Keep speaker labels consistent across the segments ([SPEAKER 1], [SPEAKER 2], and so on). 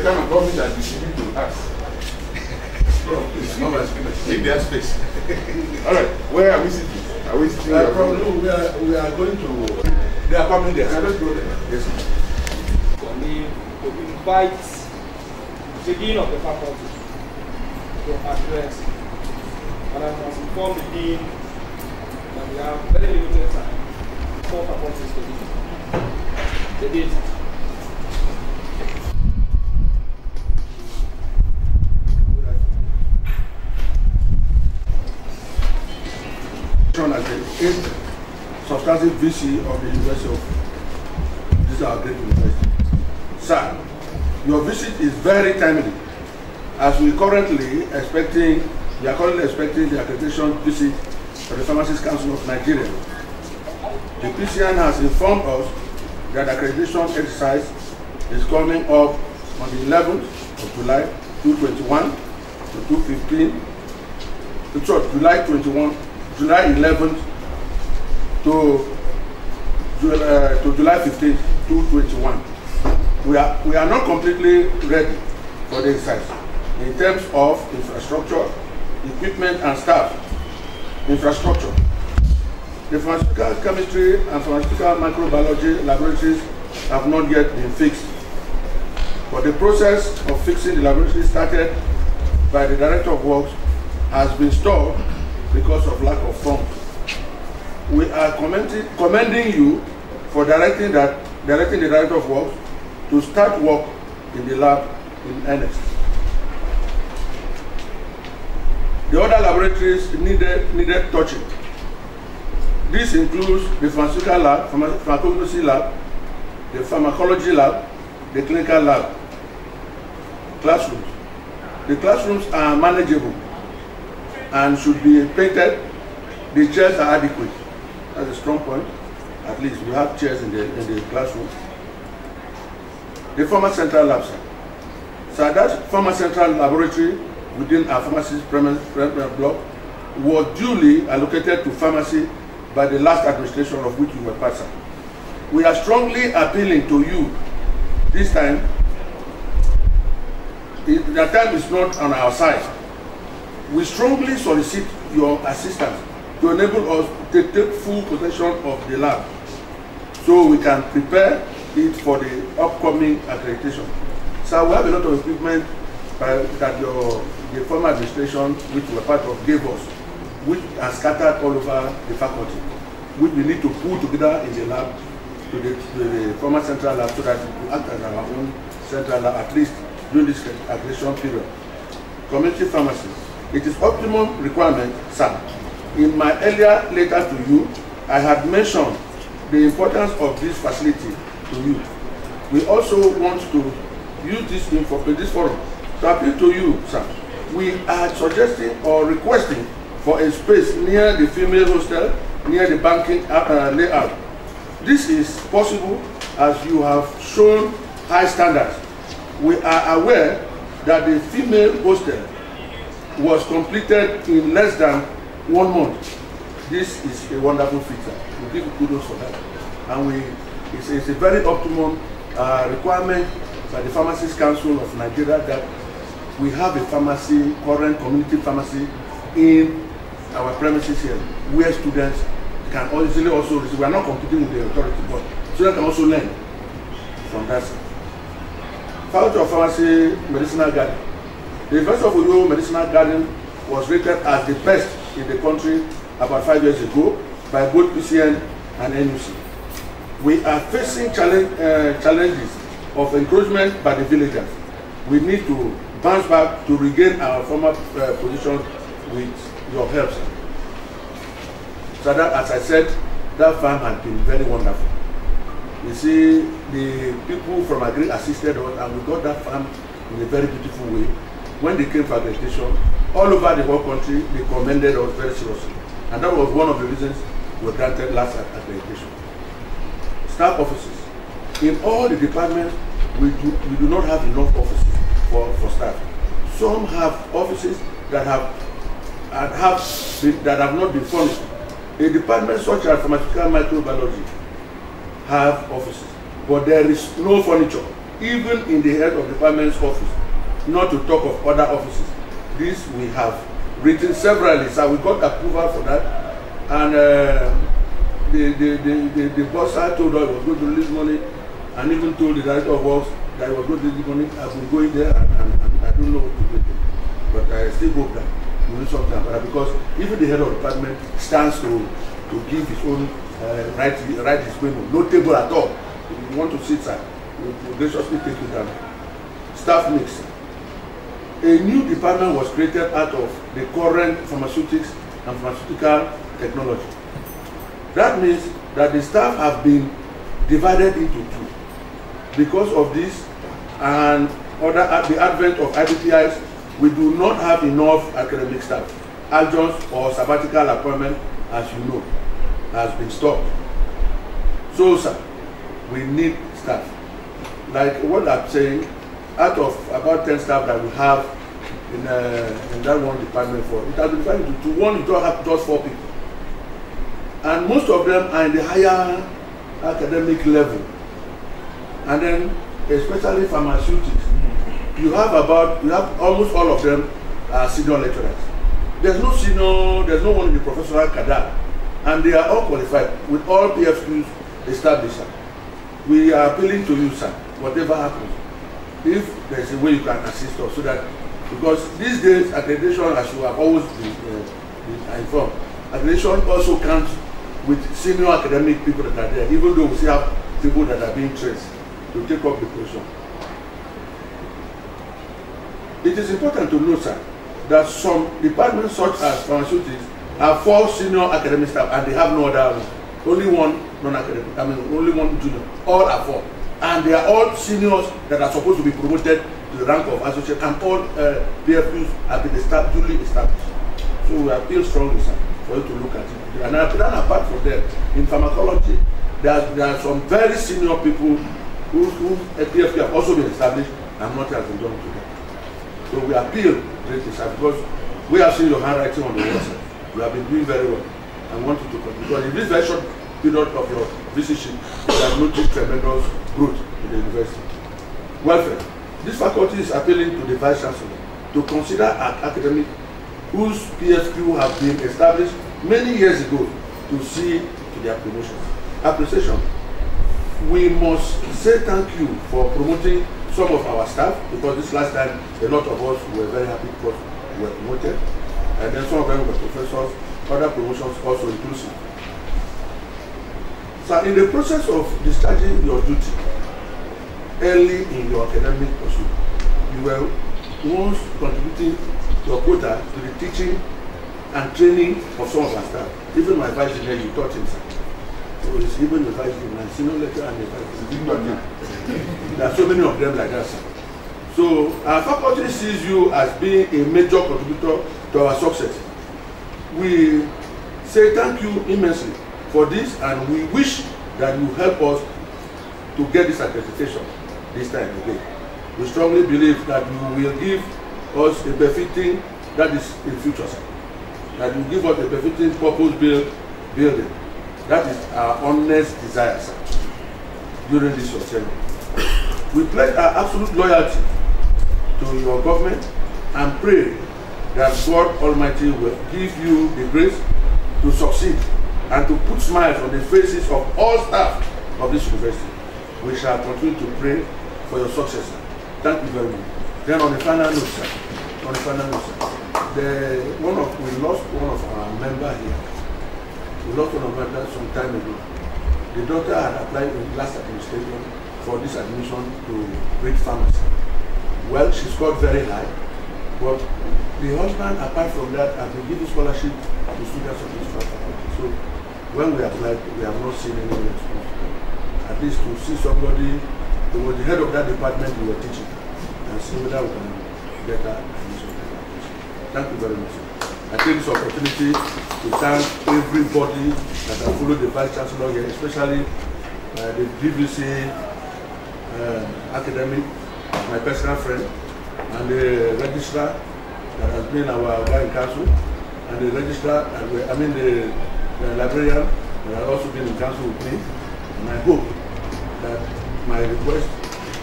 [SPEAKER 1] the kind of government that you need to ask. Take their space. All right, where are we sitting? Are we sitting?
[SPEAKER 2] We are going to. They are coming there.
[SPEAKER 1] Let's go there.
[SPEAKER 2] Yes.
[SPEAKER 3] For me, to invite the dean of the faculty to address, and I must inform the dean that we have very limited time for faculties to do. The dean.
[SPEAKER 2] As the 8th substantive VC of the University of this is our great university. Sir, your visit is very timely, as we are currently expecting the accreditation visit for the Pharmacists Council of Nigeria. The PCN has informed us that accreditation exercise is coming up on the 11th of July 2021 to 2015. July 21. July 11th to July 15th, 2021. We are not completely ready for the exercise in terms of infrastructure, equipment, and staff. Infrastructure. The pharmaceutical chemistry and pharmaceutical microbiology laboratories have not yet been fixed. But the process of fixing the laboratory started by the Director of Works has been stalled because of lack of funds. We are commending you for directing the Director of Works to start work in the lab in earnest. The other laboratories needed touching. This includes the pharmaceutical lab, pharmacology lab, the pharmacology lab, the clinical lab, classrooms. The classrooms are manageable and should be painted. The chairs are adequate. That's a strong point. At least we have chairs in the classroom. The Pharma Central Lab, sir. So that Pharma Central laboratory within our pharmacy block was duly allocated to pharmacy by the last administration of which you were part, sir. We are strongly appealing to you this time. The time is not on our side. We strongly solicit your assistance to enable us to take full possession of the lab so we can prepare it for the upcoming accreditation. So we have a lot of equipment that the former administration, which we were part of, gave us, which are scattered all over the faculty, which we need to pull together in the lab to the former central lab so that we act as our own central lab, at least during this accreditation period. Community pharmacy. It is optimum requirement, sir. In my earlier letter to you, I had mentioned the importance of this facility to you. We also want to use this forum to appeal to you, sir. We are suggesting or requesting for a space near the female hostel, near the banking layout. This is possible as you have shown high standards. We are aware that the female hostel was completed in less than 1 month. This is a wonderful feature. We give you kudos for that. And it's a very optimum requirement by the Pharmacists Council of Nigeria that we have a pharmacy, current community pharmacy in our premises here, where students can easily also receive. We are not competing with the authority, but students can also learn from that. Faculty of Pharmacy Medicinal Garden. The University of Uyo Medicinal Garden was rated as the best in the country about 5 years ago by both PCN and NUC. We are facing challenges of encroachment by the villagers. We need to bounce back to regain our former position with your help, sir. So that, as I said, that farm has been very wonderful. You see, the people from Agri assisted us and we got that farm in a very beautiful way. When they came for accreditation, all over the whole country, they commended us very seriously. And that was one of the reasons we were granted last accreditation. Staff offices. In all the departments, we do not have enough offices for staff. Some have offices that have not been furnished. A department such as pharmaceutical microbiology have offices, but there is no furniture even in the head of department's office, not to talk of other offices. This we have written severally, so we got approval for that, and the boss told us he was going to release money, and even told the director of works that he was going to release money. I've been going there, and I don't know what to do with it, but I still hope that we will do something about it, because even the head of department stands to give his own write his memo. No table at all. If you want to sit, sir, we'll graciously take it down. Staff mix. A new department was created out of the current pharmaceutics and pharmaceutical technology. That means that the staff have been divided into two. Because of this and the advent of IBPIs, we do not have enough academic staff. Adjuncts or sabbatical appointment, as you know, has been stopped. So, sir, we need staff. Like what I'm saying, out of about 10 staff that we have in that one department, for it has been divided into one. You don't have just 4 people, and most of them are in the higher academic level. And then, especially pharmaceutics, you have almost all of them are senior lecturers. There's no one in the professional cadre, and they are all qualified with all PFQs established. We are appealing to you, sir, whatever happens, if there's a way you can assist us, so that, because these days accreditation, as you have always been informed, accreditation also counts with senior academic people that are there, even though we still have people that are being trained to take up the position. It is important to note, sir, that some departments such as pharmaceutics have 4 senior academic staff and they have no other, only one non-academic, only one junior. All are 4. And they are all seniors that are supposed to be promoted to the rank of associate, and all PFQs have been duly established. So we appeal strongly, sir, for you to look at it. And apart from that, in pharmacology, there are some very senior people who PFQ have also been established and nothing has been done to them. So we appeal greatly, sir, because we have seen your handwriting on the wall, sir. You have been doing very well. I want you to continue, because in this very short period of your visitation, you have noticed tremendous growth in the university. Welfare. This faculty is appealing to the Vice Chancellor to consider an academic whose PFQ have been established many years ago to see to their promotion. Appreciation. We must say thank you for promoting some of our staff, because this last time a lot of us were very happy because we were promoted, and then some of them were professors, other promotions also inclusive. So in the process of discharging your duty early in your academic pursuit, you were once contributing your quota to the teaching and training of some of our staff. Even my vice dean, you taught him, sir. So it's even the vice dean, my senior lecturer and the vice dean. There are so many of them like that, sir. So our faculty sees you as being a major contributor to our success. We say thank you immensely for this, and we wish that you help us to get this accreditation this time again. We strongly believe that you will give us a befitting, that is in future, sir, that you give us a befitting purpose-built building. That is our honest desire, sir, during this ceremony. We pledge our absolute loyalty to your government and pray that God Almighty will give you the grace to succeed and to put smiles on the faces of all staff of this university. We shall continue to pray for your success, sir. Thank you very much. Then on the final note, sir, we lost one of our members here. We lost one of our members some time ago. The daughter had applied in last administration for this admission to read pharmacy. Well, she scored very high, but the husband, apart from that, has been giving scholarship to students of this faculty. So when we applied, we have not seen any response. At least to see somebody who was the head of that department we were teaching, and see whether we can get that admission. Thank you very much. I take this opportunity to thank everybody that has followed the Vice Chancellor here, especially the DVC academic, my personal friend, and the registrar that has been our guy in council, and the registrar, the librarian that has also been in council with me. And I hope that my request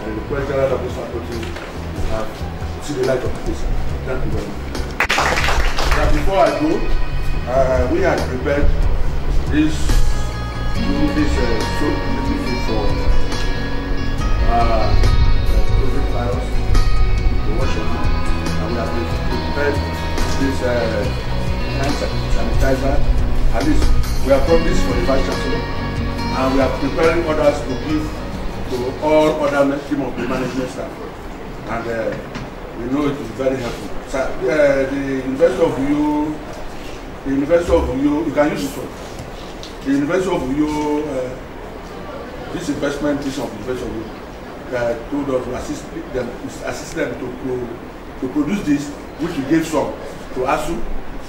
[SPEAKER 2] and the president of this faculty will have see the light of this. Thank you very much. Now before I go, we had prepared this soap liquid for COVID virus to wash your hands, and we have prepared this hand sanitizer. At least we have promised for the Vice Chancellor, and we are preparing orders to give to all other team of the management staff, and we know it is very helpful. So, the University of Uyo, you can use this one. The University of Uyo, this investment is of the University of Uyo, told us to assist them to produce this, which we gave some to ASU,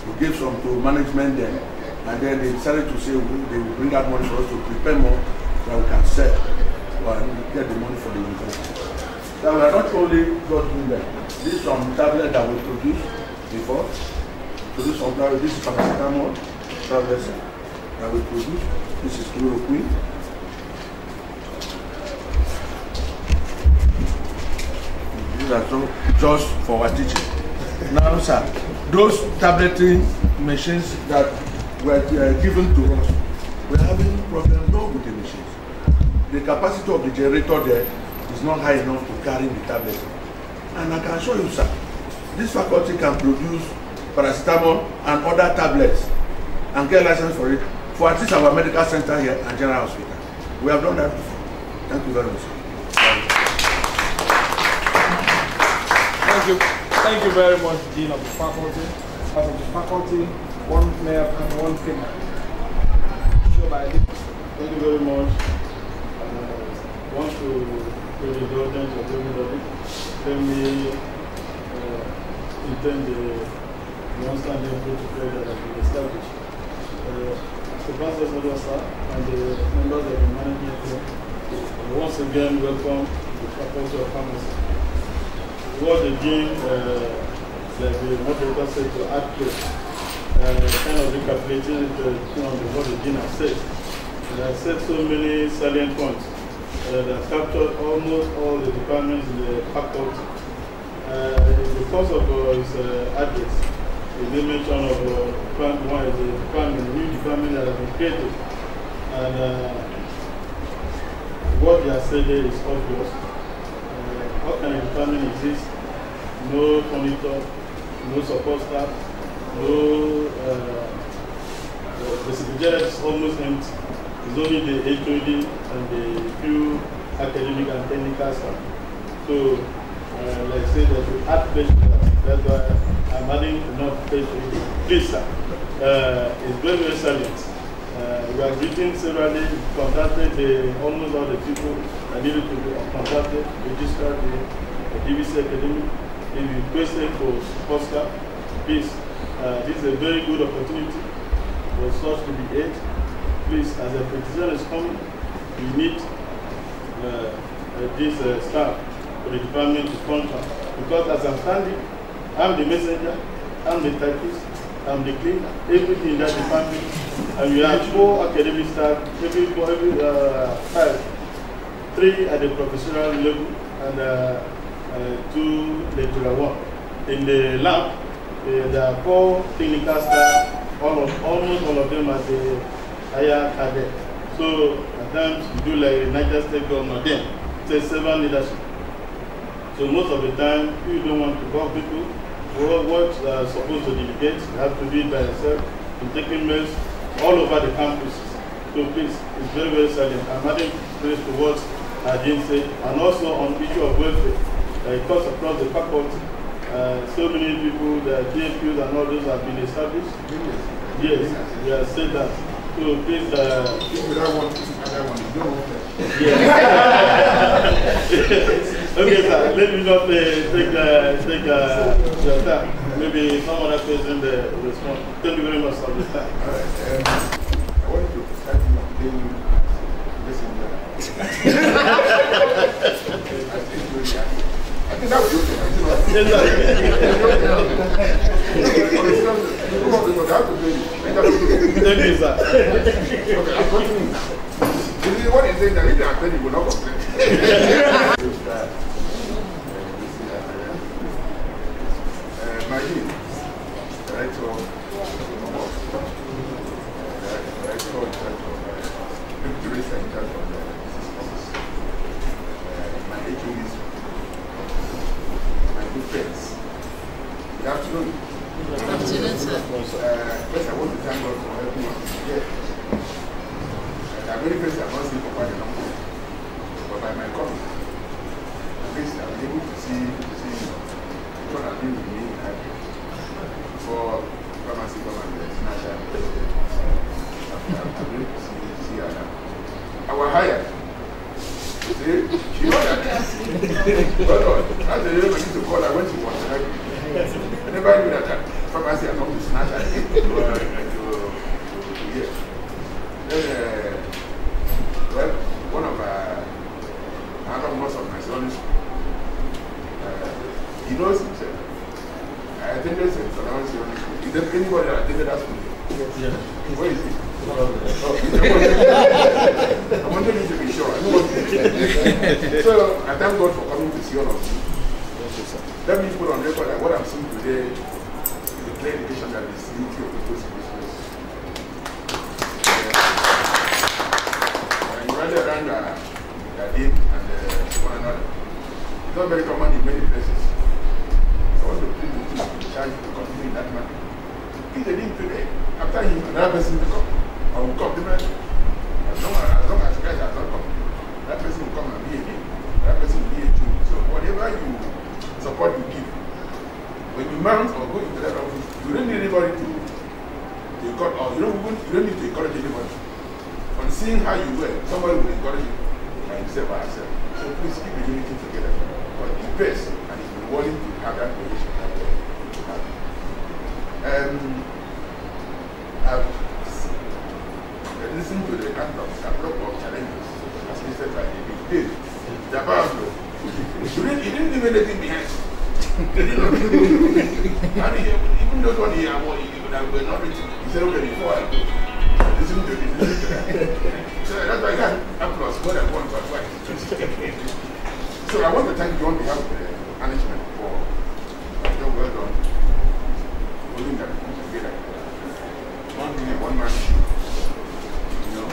[SPEAKER 2] we gave some to management then, and then they decided to say they will bring out money for us to prepare more that we can sell and get the money for the university. So we are not only doing that. This is some tablet that we produced before. Produce some tablet. This is paracetamol tablet that we produce. This is chloroquine. These are just for our teaching. Now, sir, those tableting machines that were given to us, we're having problems not with the machines. The capacity of the generator there is not high enough to carry the tablet. And I can show you, sir, this faculty can produce paracetamol and other tablets and get license for it for at least our medical center here and general hospital. We have done that before. Thank you very much.
[SPEAKER 3] Thank you. Thank you very much, Dean of the Faculty. As of the faculty, one male and one female.
[SPEAKER 4] Thank you very much. I want to pay the indulgence of everybody. Let me intend the non-standing protocol that has been established. The Professor and the members of the management team, once again welcome the Faculty of Pharmacy. What the Dean, like the moderator said, to add to kind of recapitulating what the Dean has said. They have said so many salient points that have captured almost all the departments in the faculty. Because of his address, he made mention of one is the department, the new department that has been created. And what they have said there is obvious. How can a department exist? No monitor, no support staff, no the secretariat is almost empty. It's only the HOD and the few academic and technical staff. So, like I said, that we add page to that. That's why I'm adding enough page to it. Please, sir, it's very, very salient. We have written severally, contacted almost all the people that needed to be contacted, registered the DVC Academy. If you requested for support staff, please, this is a very good opportunity for such to be aid. Please, as a petition is coming, we need this staff for the department to contact. Because as I'm standing, I'm the messenger, I'm the typist, I'm the cleaner, everything in that department. And we have 4 academic staff, every 5, 3 at the professional level and 2 lecturer 1. In the lab, there are 4 technical staff, almost all of them are the higher cadet. So at times we do like United States government then, say 7 leadership. So most of the time you don't want to call people. What are supposed to delegate, you have to do it by yourself, in taking meals all over the campuses. So please, it's very, very salient. I'm adding praise to what Dean said, and also on issue of welfare. Because across the faculty, so many people, the DFQs and all those have been established. Yes, we have said that. So please, okay, sir, let me not take your time. Maybe some other person respond. Thank you very much for this time.
[SPEAKER 1] All right. I want to start playing this in there. I think that was good.
[SPEAKER 4] Thank you, sir.
[SPEAKER 1] Okay, I'm continuing. What is saying that if you are 20, you will not complain. I want to thank God for helping us here. And I'm very grateful I'm not seeing for quite a long time. But by my coming, at least I'm able to see what has been with me for pharmacy government. I'm able to see her now. Our hire. See, she knows that. But as a little bit to call her when she wants to help me. I never knew that pharmacy had come to snatch her to here. Then, well, one of another most of my sons, he knows himself. I attended St. Solomon School. Is there anybody that attended that school?
[SPEAKER 4] Yes.
[SPEAKER 1] Where is he? Oh, I wanted you to be sure. I don't want to. So, I thank God for coming to see all of you. Let me put on record that what I'm seeing today is a clear indication that the unity of the post in this place. And you rally around the deep and one another. It's not very common in many places. So I want to plead with you to charge you to continue in that manner. If they didn't today, after him, another person will come. Or will come different. As long as you guys have not come, that person will come and be a me. That person will be a Jew. So whatever you support you give, when you mount or go into that office, you don't need anybody to encourage, or you don't need to encourage anybody. On seeing how you work, somebody will encourage you by himself or herself. So please keep the unity together. But invest and if you're willing to have that relation. I've listened to the catalog of challenges as listed by David. Japan, he didn't leave anything behind. And even those one here, that were not written, he said, okay, before I go, listen to that. So that's why I got applause more than once or twice. So I want to thank you on behalf of the management for your well done. Holding that together. One thing and one man. You know?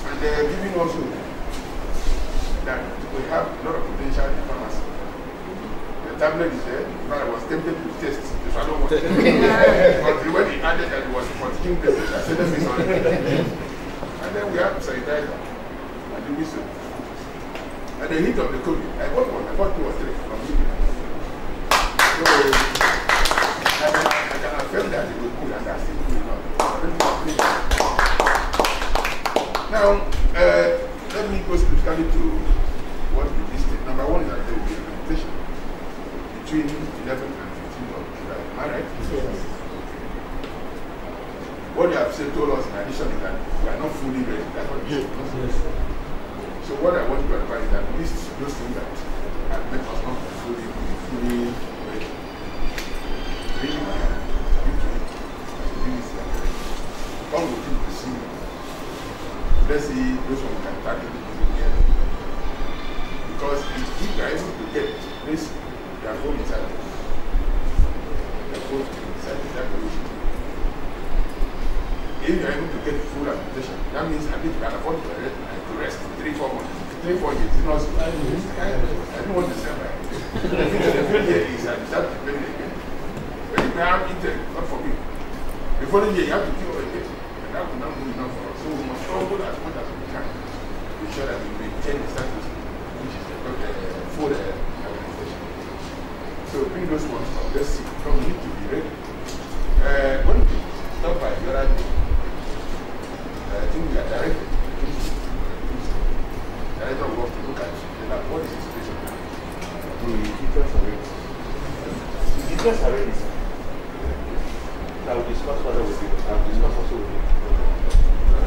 [SPEAKER 1] And giving also that we have a lot of potential in pharmacy. The tablet is there, but I was tempted to test the shadow one. But when he added that it was for teaching patients, I said, let me on it. And then we have sanitizer and the whistle. At the heat of the COVID, I bought one, I bought 2 or 3 from you. So I can affirm that it was good and that's it. Now, let me go specifically to what we listed. Number one is that there will be a presentation between 11th and 15th of July. Am I right? Yes. What they have said told us in addition is that we are not fully ready. That's what you said. Yes. So what I want to advise is that list those things that have made us not fully ready. Really, my hand. Come with you to see. Let's see those one can tackle it together. Because if you are able to get this, they are both inside. They are both inside that relation. If you are able to get full application, that means I think you can afford to rest 3-4 months. 3-4 years. You know, I don't want to say that. The field here is that start preparing again. But if you have intake, not for me. The following year, you have to kill again. And that will not be enough for us. So we must struggle as much as we can to ensure that we maintain the status, which is the full organization. So bring those ones up. Let's see. Come, we need to be ready. When we stop by the other day, I think we are directed. Director will have to look at the lab. What is the situation now?
[SPEAKER 4] The details are ready. The details are ready, sir. I will discuss further with you. I will discuss also with you.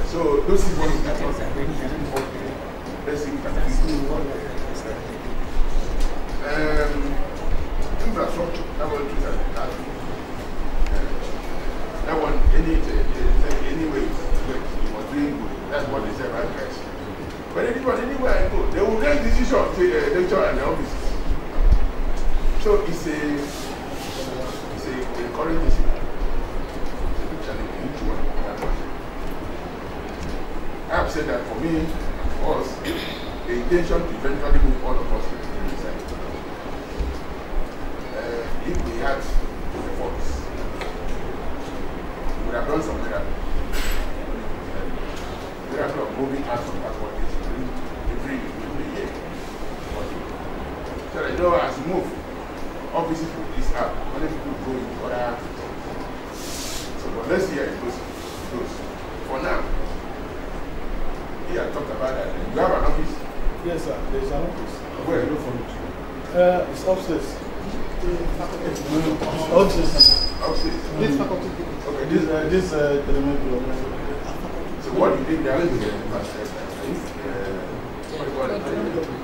[SPEAKER 1] So those is one that was let's see if I can see one. Infrastructure, that one is that one anyway, you must doing good. That's what they say about guys. But anywhere I go, they will make decision to the lecture and the offices. So it's a encouraging issue. I have said that for me, for us, the intention to eventually move all of us to the side. If we had the force, we would have moving out from passport is every year. So you know, as you move, obviously for this app, many people go into other. So but let's see how it goes. For now, he had talked about that. You have an office?
[SPEAKER 4] Yes, sir. There's an office.
[SPEAKER 1] Where you from?
[SPEAKER 4] It's upstairs. Upstairs.
[SPEAKER 1] Upstairs.
[SPEAKER 3] This faculty.
[SPEAKER 1] Okay,
[SPEAKER 4] This elementary.
[SPEAKER 1] so what you did there is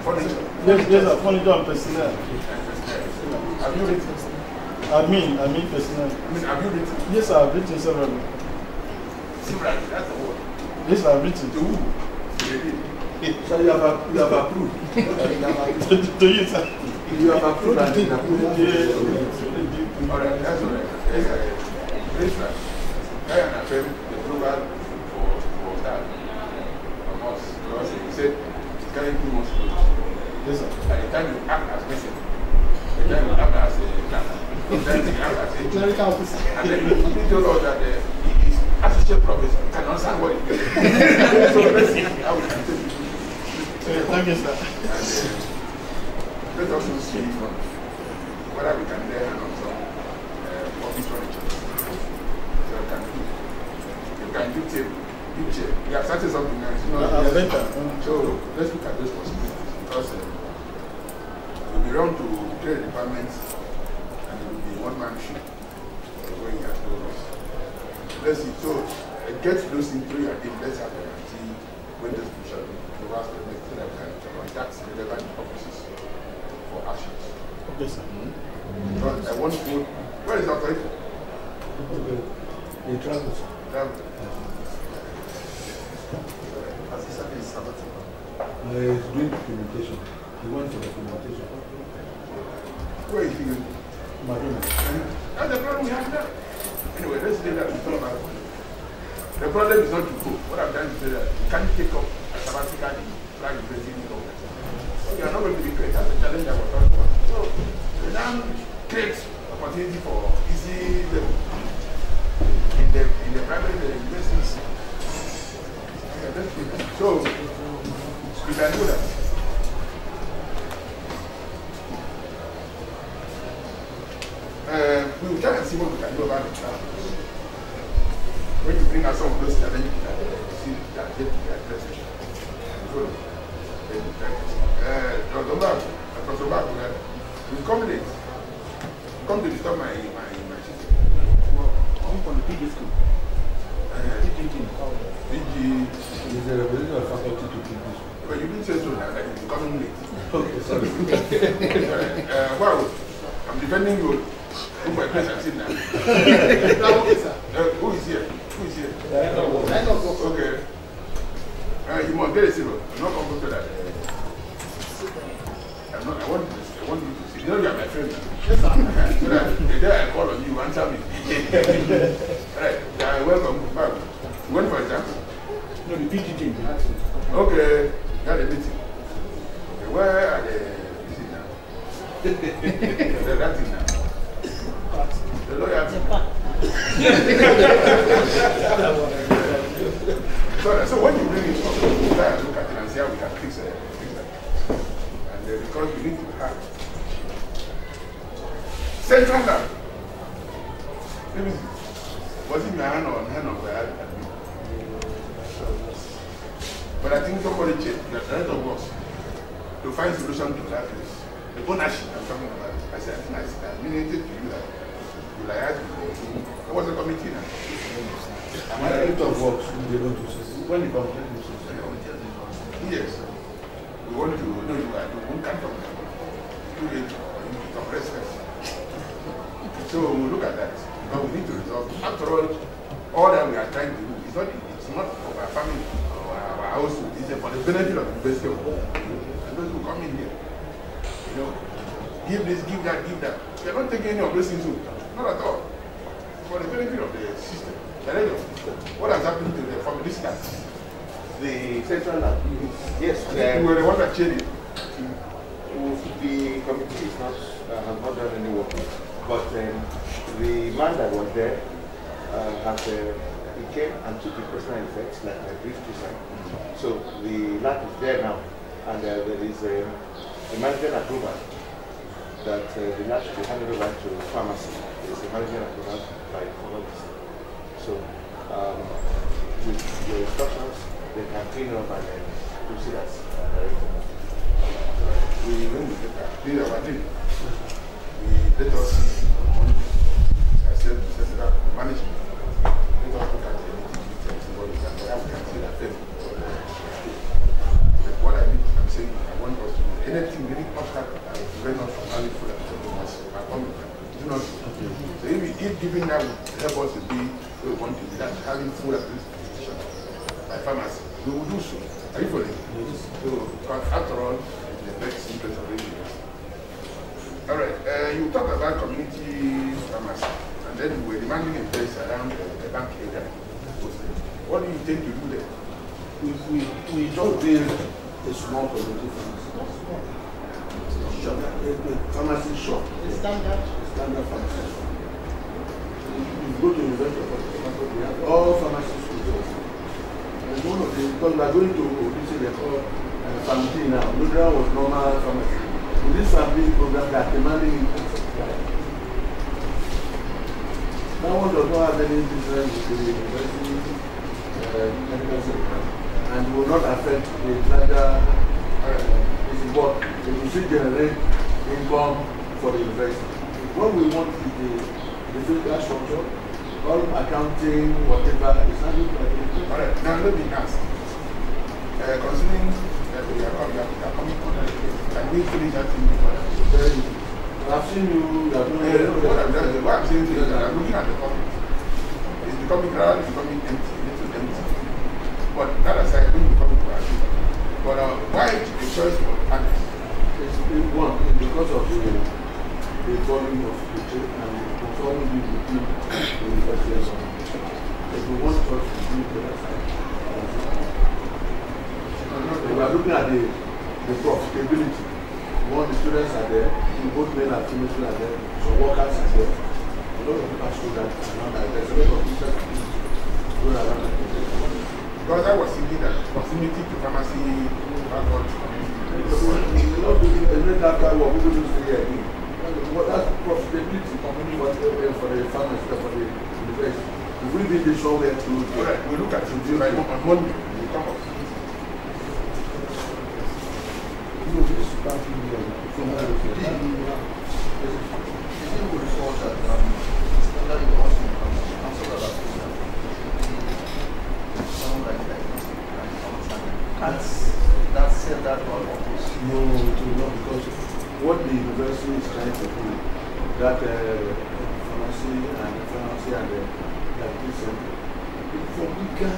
[SPEAKER 1] furniture.
[SPEAKER 4] Yes, sir. Furniture and personnel.
[SPEAKER 1] Have you written?
[SPEAKER 4] I mean personnel.
[SPEAKER 1] Have you written?
[SPEAKER 4] Yes, sir. I've written several.
[SPEAKER 1] Several, that's the word.
[SPEAKER 4] Yes, I've written.
[SPEAKER 1] To who?
[SPEAKER 2] So you have approved.
[SPEAKER 4] To you, sir.
[SPEAKER 2] You have approved and been approved.
[SPEAKER 1] All right, that's all right. This one, I am afraid the approval for that from us, because he said it's carrying 2 months to
[SPEAKER 4] Yes, sir.
[SPEAKER 1] At the time you act as missing, the time you act as a planner, the time you act as a
[SPEAKER 3] Clerical officer.
[SPEAKER 1] and then he told us that he is associate professor, can understand what he does. So let's see how we can take it.
[SPEAKER 4] Thank you, sir.
[SPEAKER 1] And let us also see whether we can lay hand on some office furniture. So you can do table, do chair. You have started something nice. You know, so let's look at those possibilities, because we'll be run to trade departments and it will be one-man show when you have told us. Let's see. So get those things through your team. Let's have a see when those people shall be. So that we can contact relevant offices for actions.
[SPEAKER 4] Yes, sir.
[SPEAKER 1] Because I want to go. Where is the authority?
[SPEAKER 2] He travels. He's doing documentation. He went for documentation.
[SPEAKER 1] Where is he going?
[SPEAKER 2] Madonna.
[SPEAKER 1] That's the problem we have now. Anyway, let's say that we talk about it. The problem is not to go. What I'm trying to say is that you can't take up a sabbatical in flag president government. So you are not going to be great. That's the challenge that we're talking about. So we now create opportunity for easy level in the private investments. So we can do that. We will try and see what we can do about it. When you bring us some of those challenges, see that they can address it. Good. Dr. Babu, we come late. Come to disturb my sister.
[SPEAKER 2] Well, I'm from the PG school.
[SPEAKER 1] PG
[SPEAKER 2] is a representative of faculty to PG school.
[SPEAKER 1] But you didn't say so now, that you're coming late.
[SPEAKER 2] Okay, sorry.
[SPEAKER 1] Well, I'm defending you. Who my place I sit now? Who is here? Who is here? Okay. You must get a zero. I'm not going to do that. I want you to see. You know you are my friend now. Yes, sir. So that the day I call on you, answer me. Right. Welcome back. You went for exam?
[SPEAKER 2] No, the PGG.
[SPEAKER 1] Okay. You had a meeting. Okay. Where are the meeting now? That thing now. The lawyer. So when you bring it up, we try and look at it and see how we can fix that. And because we need to have central lab. Was it my hand or hand of the hand? But I think somebody checked that the rest of us to find solution to that is the ownership I'm talking about. I said, I mean to you that you like ask me. There was a committee now.
[SPEAKER 2] Am I able to work when the complaint is
[SPEAKER 1] yes. We want to know you are doing one kind of compress first. So we'll look at that. But we need to resolve. After all that we are trying to do is not for our family or our household. It's for the benefit of the investor. And those who come in here, you know, give this, give that, give that. We are not taking any of those things. Not at all. For the benefit of the system. What has happened to the family staff?
[SPEAKER 5] The central lab. Yes.
[SPEAKER 1] We were the one that chaired it.
[SPEAKER 5] The committee is not, has not done any work. But the man that was there has he came and took the personal effects, like I briefed you, sir. So the lab is there now, and there is a management approval that the lab should be handed over to pharmacy. There is a management approval by pharmacy. So with your instructions, they can clean up and proceed as directed.
[SPEAKER 1] When we did our thing, let us see on Monday. I said, set up management. Let us look at the nitty-gritty what we can see that thing. But what I'm saying, I want us to do anything really contact and prevent us from having food at the must. Do not. So if giving that would help us to be where we want to be, that having food at this institution by pharmacy, we will do so. Are you following? So, after all, the best interest of the region. All right, you talk about community pharmacy, and then we were demanding a place around the bank area. What do you intend to do there?
[SPEAKER 2] We don't build a small community pharmacy. A pharmacy shop.
[SPEAKER 6] A standard
[SPEAKER 2] Pharmacy shop. You go to University of Toronto, we have all pharmacy schools. And one of the, because we are going to they call family now. Nodra was normal pharmacy. In this family program, they are demanding income supply. That one does not have any difference with the university medical center, and will not affect the larger but it will still generate income for the university. What we want is the physical structure, all accounting, whatever, is handled by the university.
[SPEAKER 1] All right, now let me ask. Considering that we are coming on, can we finish that thing before that?
[SPEAKER 2] Very easy. I've seen you are doing
[SPEAKER 1] what I'm saying is that I'm looking at the topic. It's becoming crowded, it's becoming empty, empty. But that aside, it's becoming crowded. But why the choice for others?
[SPEAKER 2] It's one, because of the volume of the trade and the conformity between the universities. If we want us to do the other side, we are looking at the profitability. One, the students are there, both men and females are there, so workers are there. A lot of people are students, and there's a lot of people going around.
[SPEAKER 1] Because I was thinking that proximity to pharmacy,
[SPEAKER 2] that's profitability for the farmers, for the university. If we build this somewhere to
[SPEAKER 1] we look at it right on Monday, we come up.
[SPEAKER 5] That's that one.
[SPEAKER 2] No, it will not, because what the university is trying to do, that pharmacy and the diabetes center, for bigger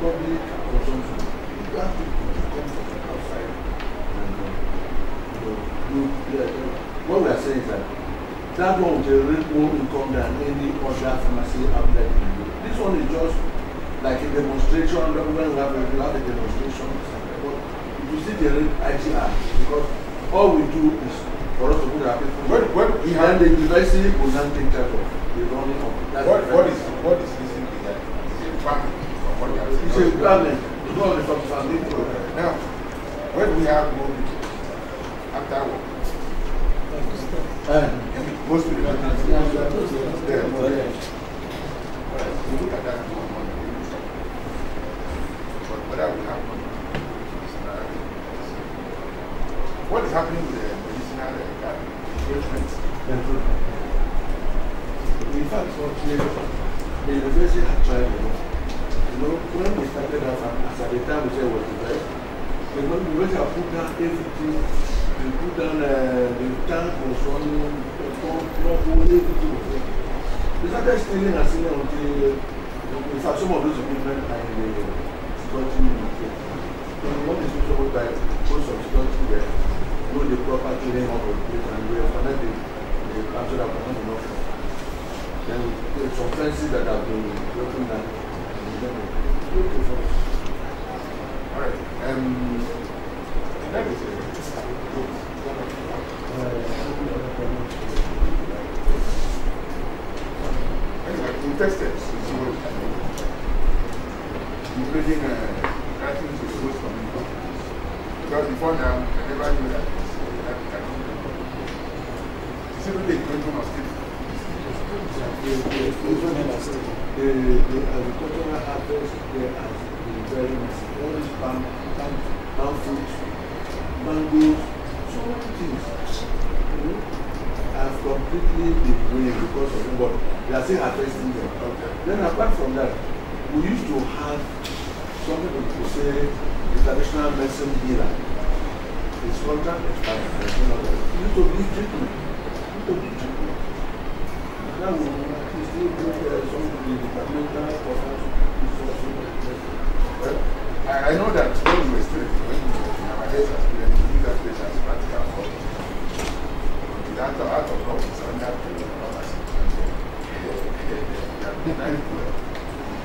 [SPEAKER 2] public consumption, you have to come from the outside. And what we are saying is that one will generate more income than any other pharmacy outlet. This one is just like a demonstration. When we have a demonstration, you see the IGR, because all we do is for us to put our people. And the university will not take charge of the running of that.
[SPEAKER 1] What is this thing that is a requirement of what you are saying?
[SPEAKER 2] It's a requirement. It's not the family program.
[SPEAKER 1] Now, when we have more after work, most people there. We look at that on Monday. But whether we have money. What is happening with the medicinal engagement?
[SPEAKER 2] In fact, the university had tried a lot. When we started out, at the time we said it was the best, the university had put down everything. They put down the tank was running, the pump, everything was there. They started stealing and stealing until, in fact, some of those equipment are in the security unit. So one is also by post of security there. Do the proper cleaning of the place, and we have connected the council that cannot enough. Then there's some fences that have been broken down.
[SPEAKER 1] All right. That is it. Anyway, we tested. including writing to the host community. Because before now, I never knew that. It's even the equation of state.
[SPEAKER 2] The agricultural harvest there has been very massive. All these palm fruits, mangoes, so many things. Have completely been going because of what they are still harvesting them. Okay. Then apart from that, we used to have something to say the traditional medicine healer. It's contract expired. You need to give treatment. Now we still do some of the departmental
[SPEAKER 1] well, I know that when we were still when our heads are still we use that place as practical for out of love is under the pharmacy.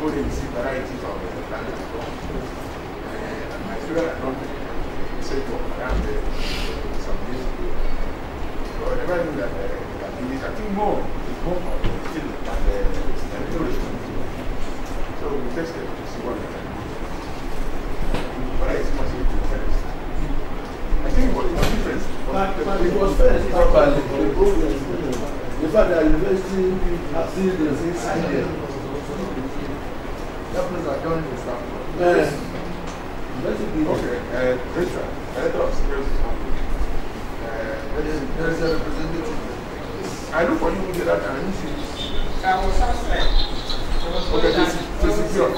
[SPEAKER 1] Go and see varieties of the planet. And my student had not said around some years ago. So I never knew that I think more of still than tourism. So we tested to see what we can do. But I see much difference. I think it was different.
[SPEAKER 2] But it was first properly. The fact that university has seen the inside there.
[SPEAKER 1] That place are joining the staff.
[SPEAKER 2] Yes.
[SPEAKER 1] Okay, Rachel, Editor of Security. There is a representative. I look for you to get that and I didn't see you.
[SPEAKER 3] I was outside.
[SPEAKER 1] Okay, to secure.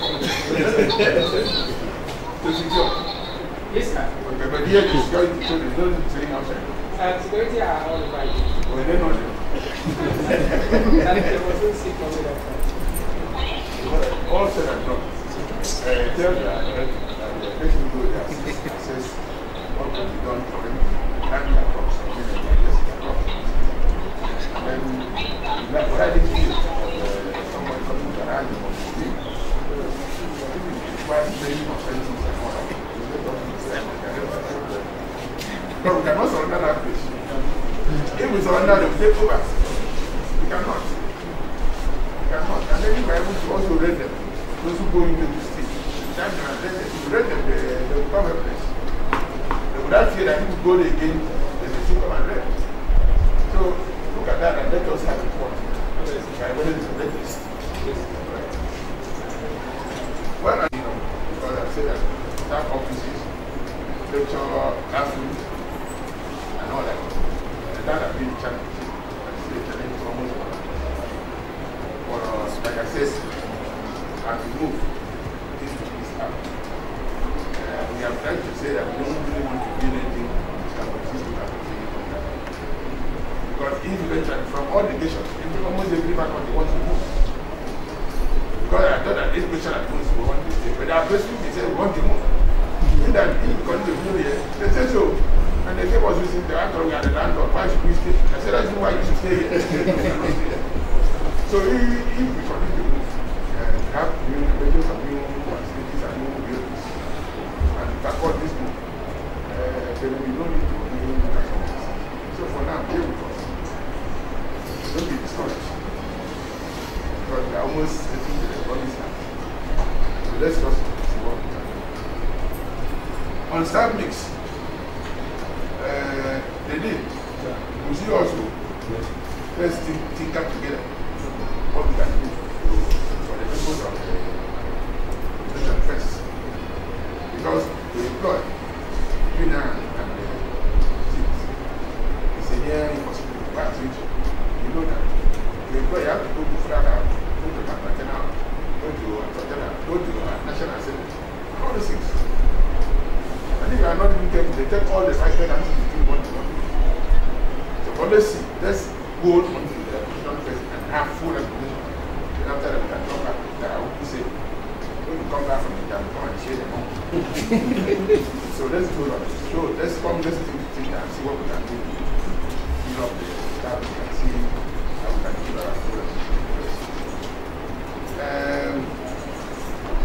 [SPEAKER 1] To secure.
[SPEAKER 3] Yes, sir.
[SPEAKER 1] Okay, but here the security, so there's no sitting outside.
[SPEAKER 3] Security are all invited.
[SPEAKER 1] Well, they're not there.
[SPEAKER 3] And there was no seat for me that time.
[SPEAKER 1] All said and done. Tell the patient go there, assess what can be done for him, and the approx. And then, what I did feel someone coming to around the team, requires training of fencing and all that. But we cannot surrender that place. If we surrender, they will take over. We cannot. We cannot. And then you are able to also rate them. Those who go into the state. If you rate them, they will come helpless. They would not feel that if you go there again, they will still come and rate. So look at that and let us have it work. Well, you know, because I said that staff offices, lecture, classrooms, and all that. And that has been a challenge. The challenge is almost one. But like I said, as we move, this is up. We have tried to say that we don't really want to do anything because if eventually from all the nations, almost every faculty wants to move. Because I thought that this question at most we want to stay, but our president they say we want to move. In that if we continue to move here, they say so. And they say was using the actor, we are the landlord, why should we stay? I said that's why you should stay here. So if we continue to move, have new radios and new facilities and new buildings, and support this move, there will be no need to do anything. So for now, here we go. Don't be discouraged. Because we are almost getting to the promised land. So let's just see what we can do. On staff mix, they did. We see also, let's think up together what we can do for the purpose of the nation first. Because we employ Pina and the teams. It's a near impossibility. Why is it? You know that the employer have to go to Florida, go to Kampatena, go to Antotena, go to National Assembly, all those things. I think we are not even careful. They take all the cycle and between 1 to 1. So for let's see, let's go on to the national first and have full recognition. Then after that we can come back to that. I would say, when we come back from the camp, come and share them all. So let's do that. So let's come, let's think and see what we can do. You know, that we can see how we can do our students.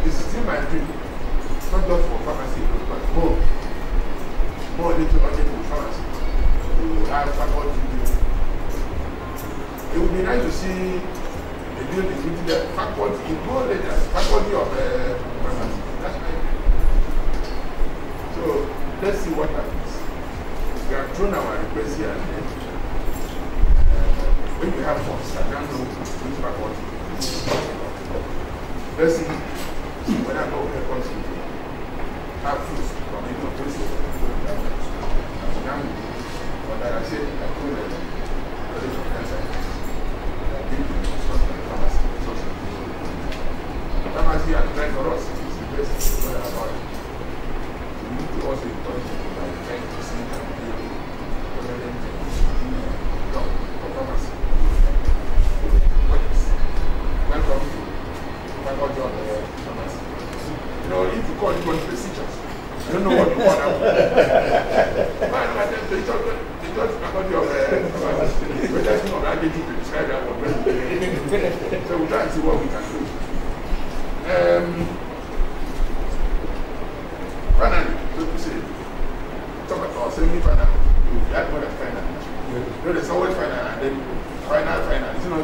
[SPEAKER 1] This is still my dream, not just for pharmacy, but more little budget for pharmacy. To have faculty building. It would be nice to see the building with the faculty, in more letters, faculty of pharmacy. thrown our request here and then. When you have funds, I don't know which faculty. Let's see when I go here, have food from any of those but I said, I told them, college of cancer, pharmacy has tried for us, it's the best thing about it. We need to also encourage people by trying to see and build permanent job for pharmacy. Welcome to faculty of pharmacy. You know, if you call it one procedures, I don't know what you call that one. They just faculty of pharmacy. We're just not ready to describe that one. So we'll try and see what we can do. Finally, so to say, talk about semi-final. You had more than final. You know, there's always final and then final. It's not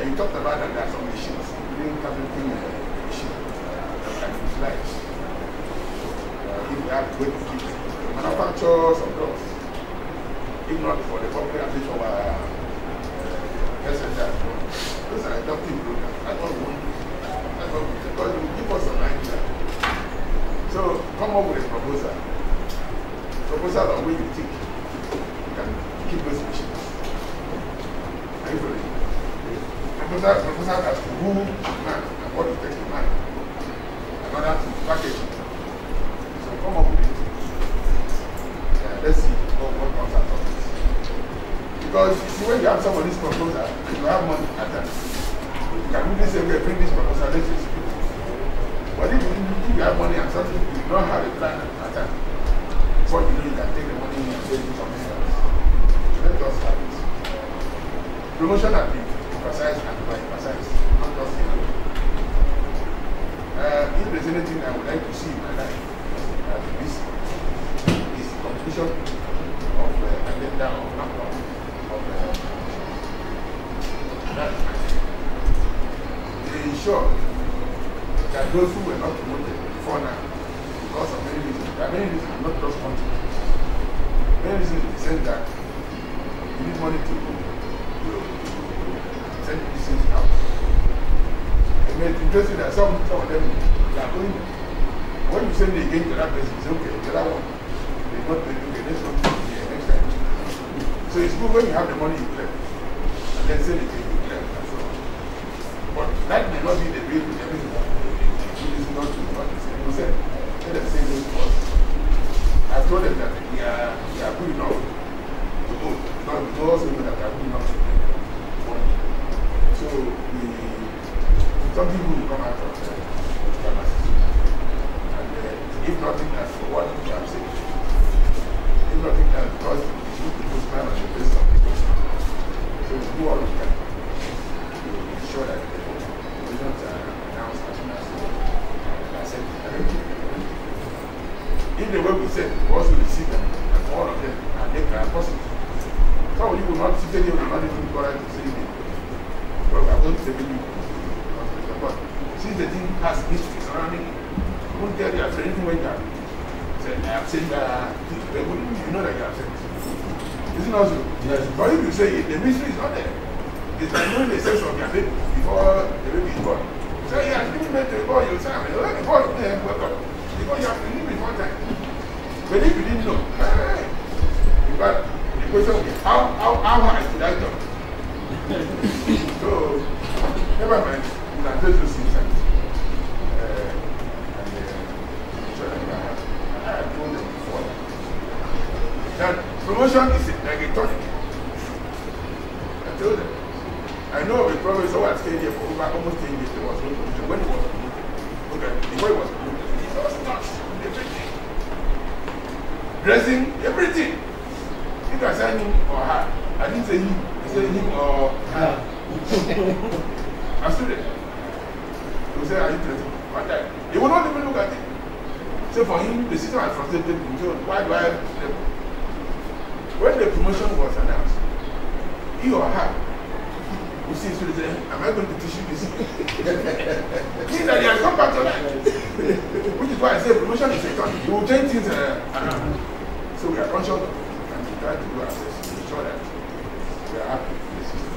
[SPEAKER 1] you talked about that there are some machines, including carpentry machine that can utilize. If we have to manufacture some doors, if not for the public application of our messenger, those are adoptive programs. That's what we want to do. That's what we do. Because you give us some idea. So come up with a proposal. Proposal on where you think you can keep those machines. Are you following? Proposal as to who man and what it takes to man. In order to package it. So come up with it. Let's see what comes out of this. Because you see, when you have somebody's proposal, you have money at that. You can really say, okay, bring this proposal, let's just do it. But if you have money and something, you do not have a plan at that. Before you know, you can take the money and say, do something else. So let us have this. Promotion has been emphasized and emphasized, not just in if there's anything I would like to see in my life, this is completion of agenda of backlog of that. They ensure that those who were not promoted before now, because of many reasons, there are many reasons, not just one thing. Many reasons in the sense that you need money to send these things out. It may be interesting that some of them are going. When you send it again to that person, it's okay, the other one, they're not going to do it, next time. So it's good when you have the money you collect, and then send it again, you collect, and so on. But that may not be the real everything. It is not the same. You said, let them say those words. I've told them that we are good enough to go. Because we also know that we are good enough to pay money. So some people will come out of the pharmacy. And if nothing else, for what you have said. If nothing else, because it's good to put time on the base of the person. So we do all we can to ensure that the provisions are announced as soon as I said. In the way we said, we also receive them, and all of them, and they are possible. Some of you will not sit there, you will not even go around to say it. But I'm going to say it. But since the thing has history surrounding it, you won't tell you anything when you have said, I have said that, you know that you have said it. Isn't it also? Yes. But if you say it, the mystery is not there. It's like knowing the sex of your baby before the baby is born. So he has given birth to a boy, you'll say, I'm going to born, welcome. Because you have to live before time. But if you didn't know, in fact, the question is, how high should I jump? So, never mind, you can take those things and sure that you have. I have told them before that promotion is like a tonic. I told them. I know of a professor who had stayed here for over almost 10 years. There was no promotion. When he was promoted, okay, before he was promoted, he was not everything. Dressing, everything. If I said him or her, I didn't say him. I said him or her. I stood there. He would say, are you dressing? One time. He would not even look at it. So for him, the system had frustrated him. So why do I have them? When the promotion was announced, he or her would see to say, am I going to teach you this? Means that he has come back to life. Which is why I say promotion is a turn. You will change things around. are conscious of it and to try to do access to ensure that we are happy with the system.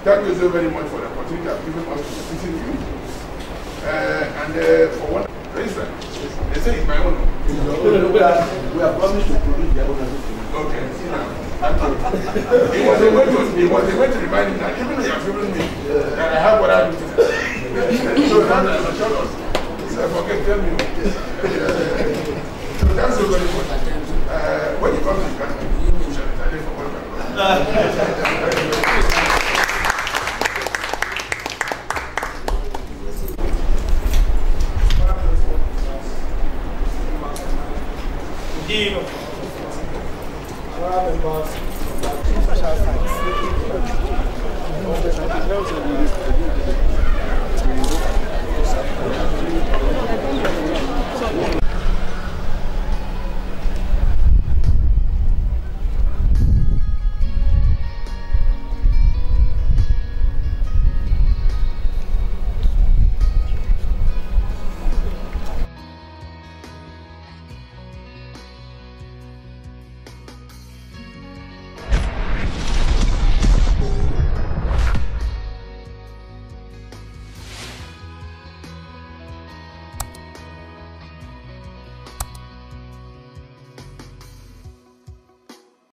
[SPEAKER 1] Thank you so very much for the opportunity I've given us to listen to you. For one, for instance, they say it's my own.
[SPEAKER 2] We are promised to produce the organization.
[SPEAKER 1] Okay, see now. It was a way to remind him that even though you have given me, that I have what I do today. So that has assured us. So forget, tell me. So that's so very important. When you come to the country, you shall retire for one of my brothers.